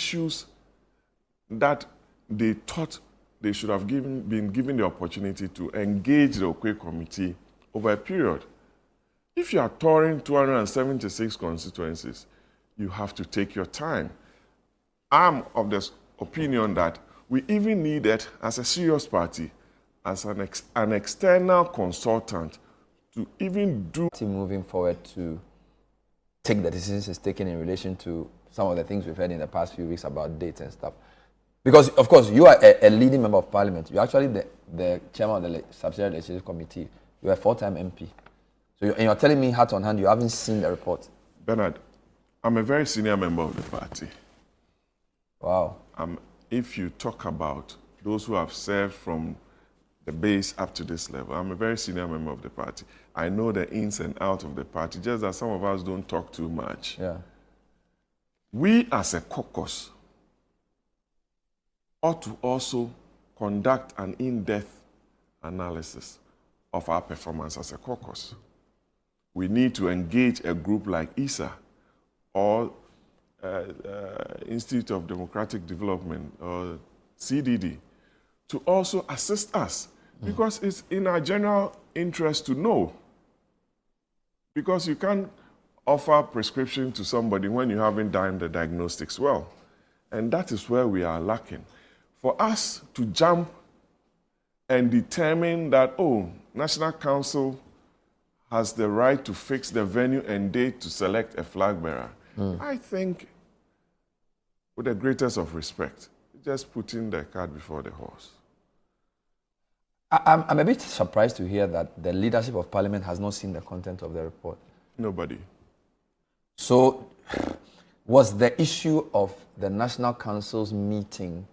issues that they thought they should have been given the opportunity to engage the Okwe committee over a period. If you are touring 276 constituencies, you have to take your time. I'm of the opinion that we even needed, as a serious party, as an external consultant, to even do... Moving forward to take the decisions it's taken in relation to some of the things we've heard in the past few weeks about dates and stuff. Because, of course, you are a leading member of parliament. You're actually the chairman of the subsidiary legislative committee. You're a 4-time MP. So you're telling me, hat on hand, you haven't seen the report. Bernard, I'm a very senior member of the party. Wow. If you talk about those who have served from the base up to this level, I'm a very senior member of the party. I know the ins and outs of the party, just that some of us don't talk too much. Yeah. We as a caucus ought to also conduct an in-depth analysis of our performance as a caucus. We need to engage a group like ISA or Institute of Democratic Development or CDD to also assist us, because it's in our general interest to know. Because you can't offer prescription to somebody when you haven't done the diagnostics well. And that is where we are lacking. For us to jump and determine that, oh, National Council has the right to fix the venue and date to select a flag bearer, I think, with the greatest of respect, just putting the cart before the horse. I'm a bit surprised to hear that the leadership of parliament has not seen the content of the report. Nobody. So, was the issue of the National Council's meeting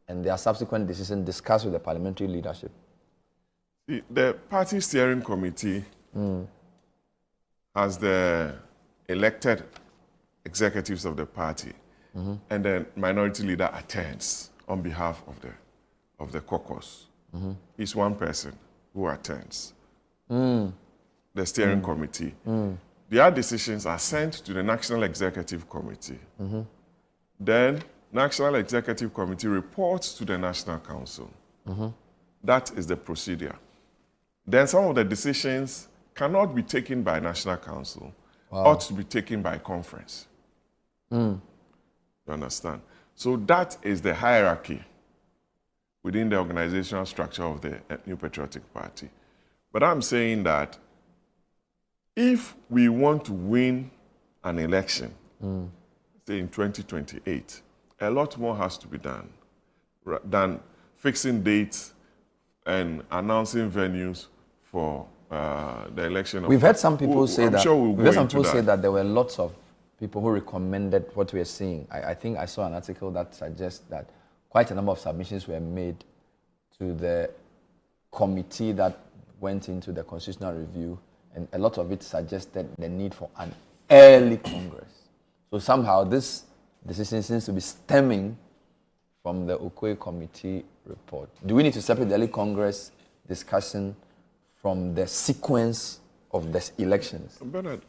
and their subsequent decision discussed with the parliamentary leadership? The party steering committee has the elected executives of the party, and the minority leader attends on behalf of the caucus. He's one person who attends the steering committee. Their decisions are sent to the National Executive Committee. Then, National Executive Committee reports to the National Council. That is the procedure. Then some of the decisions cannot be taken by National Council, ought to be taken by conference. You understand? So that is the hierarchy within the organizational structure of the New Patriotic Party. But I'm saying that if we want to win an election, say in 2028, a lot more has to be done than fixing dates and announcing venues for the election. We've heard some people say that. Sure we've heard some people say that there were lots of people who recommended what we're seeing. I think I saw an article that suggests that quite a number of submissions were made to the committee that went into the constitutional review, and a lot of it suggested the need for an early Congress. So somehow this decision seems to be stemming from the Okwe committee report. Do we need to separate the early Congress discussion from the sequence of the elections? Bernard,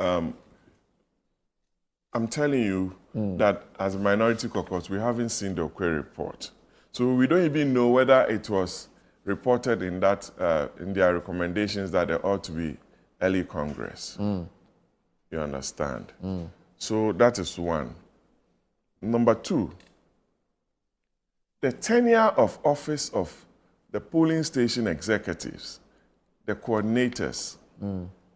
I'm telling you that as a minority caucus, we haven't seen the Okwe report. So we don't even know whether it was reported in that in their recommendations that there ought to be early Congress. You understand? So that is one. Number two, the tenure of office of the polling station executives, the coordinators,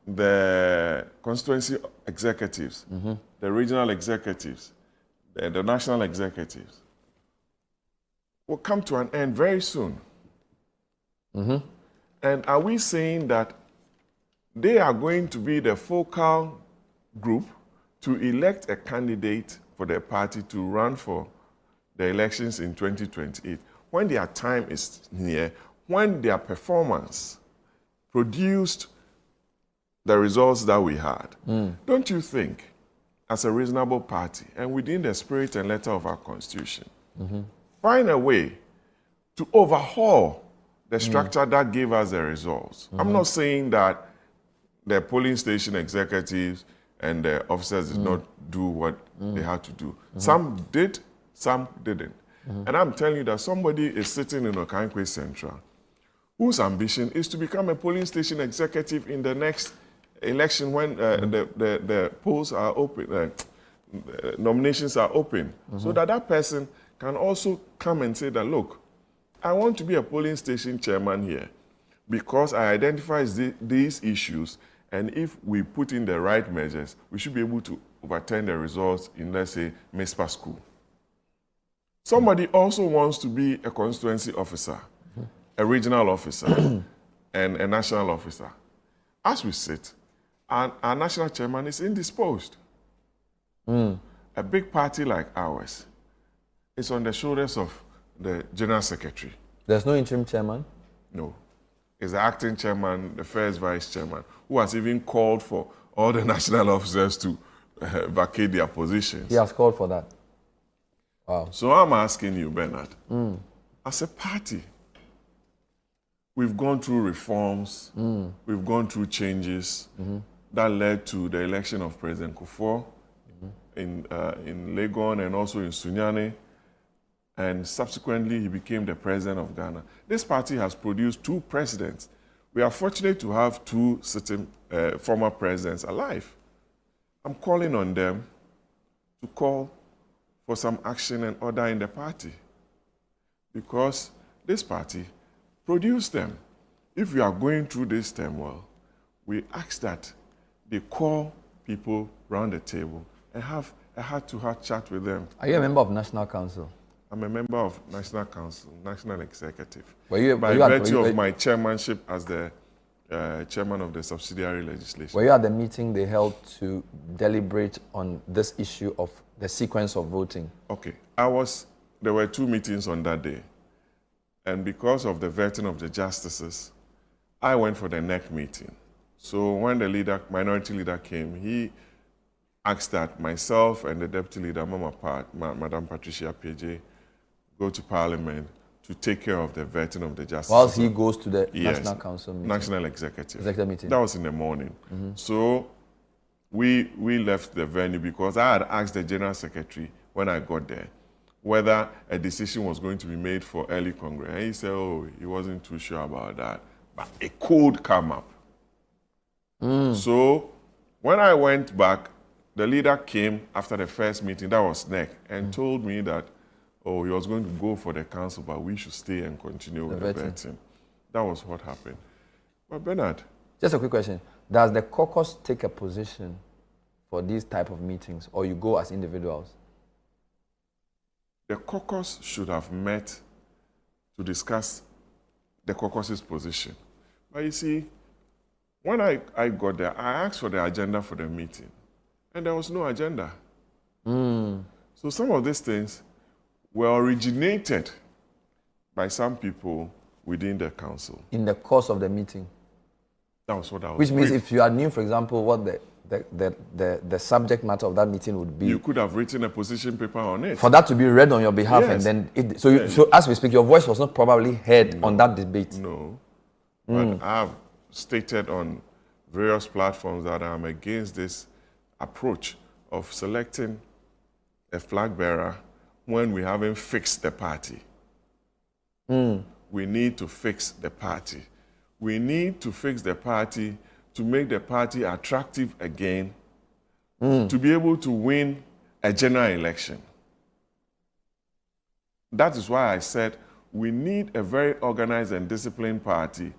the constituency executives, the regional executives, the national executives, will come to an end very soon. And are we saying that they are going to be the focal group to elect a candidate for their party to run for the elections in 2028, when their time is near, when their performance produced the results that we had? Don't you think, as a reasonable party, and within the spirit and letter of our Constitution, find a way to overhaul the structure that gave us the results? I'm not saying that the polling station executives and the officers did not do what they had to do. Some did, Some didn't. And I'm telling you that somebody is sitting in Okankwe Central whose ambition is to become a polling station executive in the next election when the polls are open, nominations are open, so that that person can also come and say that, look, I want to be a polling station chairman here because I identify these issues, and if we put in the right measures, we should be able to overturn the results in, let's say, MESPA school. Somebody also wants to be a constituency officer, a regional officer, and a national officer. As we sit, our national chairman is indisposed. A big party like ours is on the shoulders of the general secretary. There's no interim chairman? No. It's the acting chairman, the first vice chairman, who has even called for all the national officers to vacate their positions. He has called for that. Wow. So I'm asking you, Bernard, as a party, we've gone through reforms, we've gone through changes that led to the election of President Kufuor in Legon and also in Sunyani, and subsequently he became the president of Ghana. This party has produced 2 presidents. We are fortunate to have 2 sitting former presidents alive. I'm calling on them to call for some action and order in the party, because this party produced them. If we are going through this turmoil, we ask that they call people round the table and have a heart-to-heart chat with them. Are you a member of National Council? I'm a member of National Council, National Executive. By virtue of my chairmanship as the chairman of the subsidiary legislation. Were you at the meeting they held to deliberate on this issue of the sequence of voting? Okay, there were 2 meetings on that day. And because of the vetting of the justices, I went for the NEC meeting. So when the minority leader came, he asked that myself and the deputy leader, Madam Patricia PJ, go to Parliament to take care of the vetting of the justices. Whilst he goes to the Yes, National Council meeting? National Executive meeting. That was in the morning. So we left the venue because I had asked the General Secretary when I got there whether a decision was going to be made for early Congress. And he said, oh, he wasn't too sure about that. But it could come up. So when I went back, the leader came after the first meeting, that was NEC, and told me that, oh, he was going to go for the council, but we should stay and continue with the vetting. That was what happened. But Bernard. Just a quick question. Does the caucus take a position for these type of meetings, or you go as individuals? The caucus should have met to discuss the caucus's position. But you see, when I got there, I asked for the agenda for the meeting, and there was no agenda. So some of these things were originated by some people within the council. In the course of the meeting? That was what I was. Which means if you knew, for example, what the subject matter of that meeting would be, you could have written a position paper on it. For that to be read on your behalf, Yes. and then so as we speak, your voice was not probably heard on that debate. No, but I have stated on various platforms that I'm against this approach of selecting a flag bearer when we haven't fixed the party. We need to fix the party. We need to fix the party to make the party attractive again, to be able to win a general election. That is why I said we need a very organized and disciplined party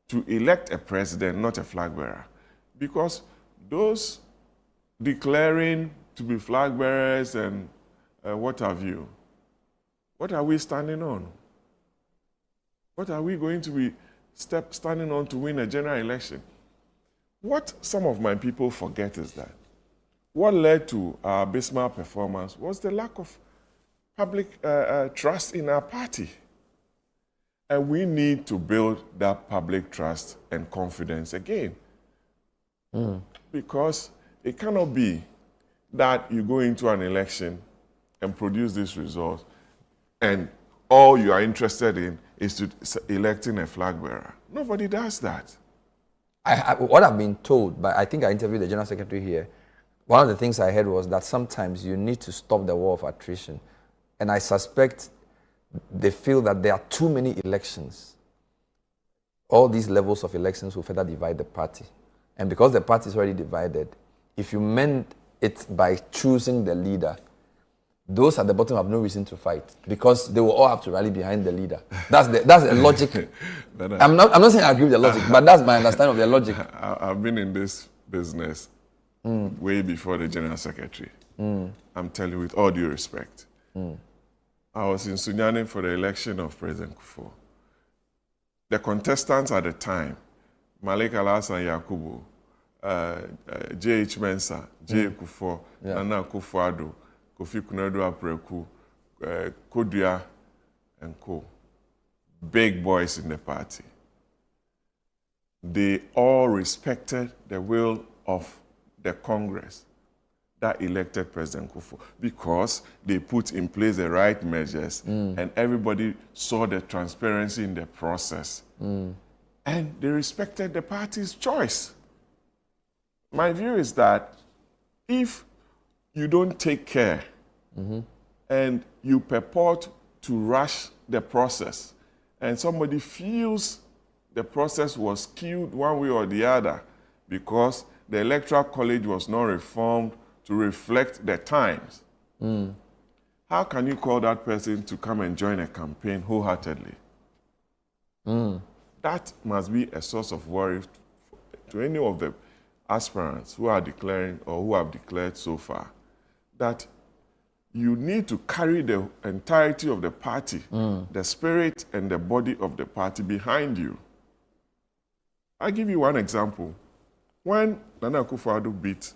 to elect a president, not a flag bearer. Because those declaring to be flag bearers and what have you, what are we standing on? What are we going to be standing on to win a general election? What some of my people forget is that what led to our abysmal performance was the lack of public trust in our party. And we need to build that public trust and confidence again. Because it cannot be that you go into an election and produce this result and all you are interested in is to electing a flag bearer. Nobody does that. What I've been told, but I think I interviewed the General Secretary here, one of the things I heard was that sometimes you need to stop the war of attrition. And I suspect they feel that there are too many elections. All these levels of elections will further divide the party. And because the party is already divided, if you meant it by choosing the leader, those at the bottom have no reason to fight because they will all have to rally behind the leader. That's the logic. I'm not saying I agree with the logic, but that's my understanding of the logic. I've been in this business way before the General Secretary. I'm telling you with all due respect. I was in Sunyani for the election of President Kufuor. The contestants at the time, Malik Alhassan Yakubu, J.H. Mensah, J. Kufuor, Nana Akufo-Addo, Kofi Konadu Apreku, Kodua, and co. Big boys in the party. They all respected the will of the Congress that elected President Kufuor because they put in place the right measures and everybody saw the transparency in the process. And they respected the party's choice. My view is that if you don't take care and you purport to rush the process and somebody feels the process was skewed one way or the other because the Electoral College was not reformed to reflect the times, how can you call that person to come and join a campaign wholeheartedly? That must be a source of worry to any of the aspirants who are declaring or who have declared so far, that you need to carry the entirety of the party, the spirit and the body of the party behind you. I'll give you one example. When Nana Akufo-Addo beat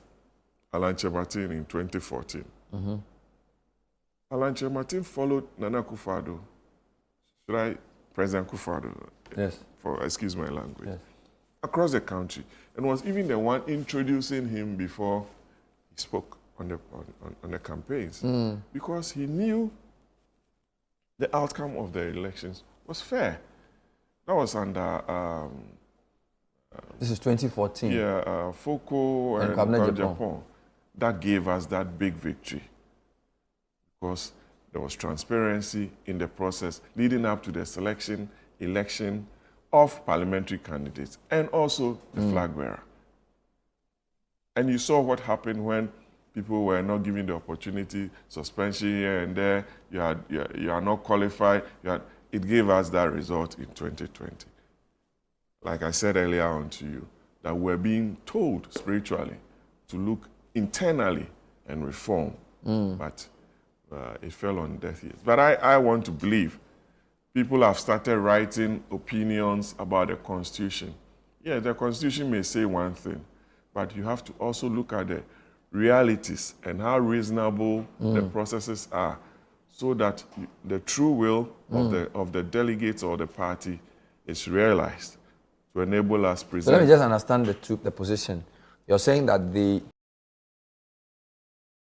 Afenyo-Markin in 2014, Afenyo-Markin followed Nana Akufo-Addo, President Akufo-Addo, Yes. Excuse my language, Yes. across the country, and was even the one introducing him before he spoke on the campaigns, because he knew the outcome of the elections was fair. That was under This is 2014. Foucault and Japan. That gave us that big victory because there was transparency in the process leading up to the election of parliamentary candidates and also the flag bearer. And you saw what happened when people were not given the opportunity, suspension here and there, you are not qualified. It gave us that result in 2020. Like I said earlier on to you, that we're being told spiritually to look internally and reform, but it fell on deaf ears. But I want to believe people have started writing opinions about the Constitution. Yeah, the Constitution may say one thing, but you have to also look at the realities and how reasonable the processes are so that the true will of the delegates or the party is realized to enable us present. So let me just understand the position. You're saying that the